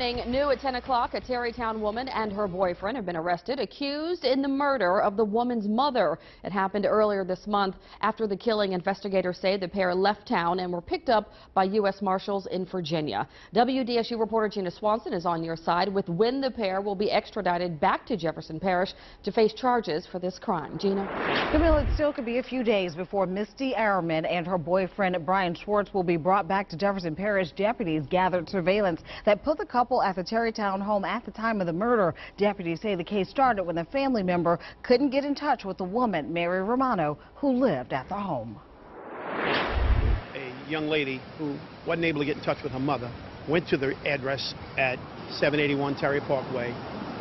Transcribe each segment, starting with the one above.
evening, new at 10 o'clock, a Terrytown woman and her boyfriend have been arrested, accused in the murder of the woman's mother. It happened earlier this month. After the killing, investigators say the pair left town and were picked up by U.S. Marshals in Virginia. WDSU reporter Gina Swanson is on your side with when the pair will be extradited back to Jefferson Parish to face charges for this crime. Gina? Camille, it still could be a few days before Misty Ehrman and her boyfriend Brian Schwartz will be brought back to Jefferson Parish. Deputies gathered surveillance that put the couple at the Terrytown home at the time of the murder. Deputies say the case started when a family member couldn't get in touch with the woman, Mary Romano, who lived at the home. A young lady who wasn't able to get in touch with her mother went to the address at 781 Terry Parkway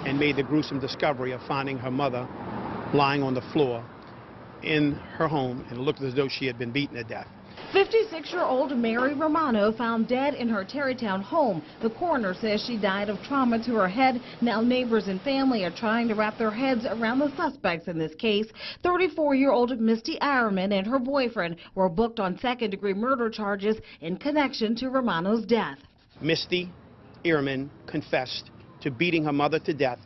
and made the gruesome discovery of finding her mother lying on the floor in her home, and it looked as though she had been beaten to death. 56-year-old Mary Romano found dead in her Terrytown home. The coroner says she died of trauma to her head. Now neighbors and family are trying to wrap their heads around the suspects in this case. 34-year-old Misty Ehrman and her boyfriend were booked on second-degree murder charges in connection to Romano's death. Misty Ehrman confessed to beating her mother to death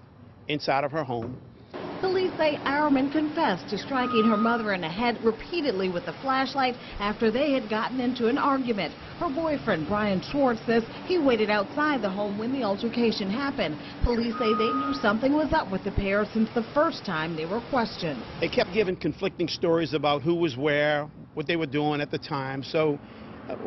inside of her home. Police say Ehrman confessed to striking her mother in the head repeatedly with a flashlight after they had gotten into an argument. Her boyfriend, Brian Schwartz, says he waited outside the home when the altercation happened. Police say they knew something was up with the pair since the first time they were questioned. They kept giving conflicting stories about who was where, what they were doing at the time, so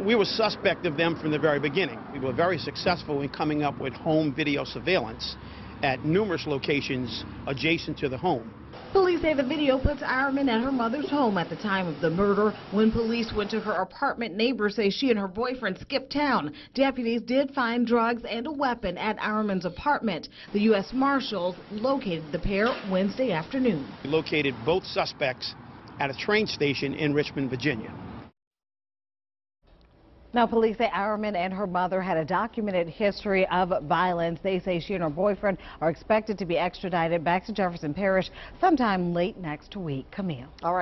we were suspect of them from the very beginning. We were very successful in coming up with home video surveillance at numerous locations adjacent to the home. Police say the video puts Ehrman at her mother's home at the time of the murder. When police went to her apartment, neighbors say she and her boyfriend skipped town. Deputies did find drugs and a weapon at Ehrman's apartment. The U.S. Marshals located the pair Wednesday afternoon. We located both suspects at a train station in Richmond, Virginia. Now, police say Ehrman and her mother had a documented history of violence. They say she and her boyfriend are expected to be extradited back to Jefferson Parish sometime late next week. Camille. All right.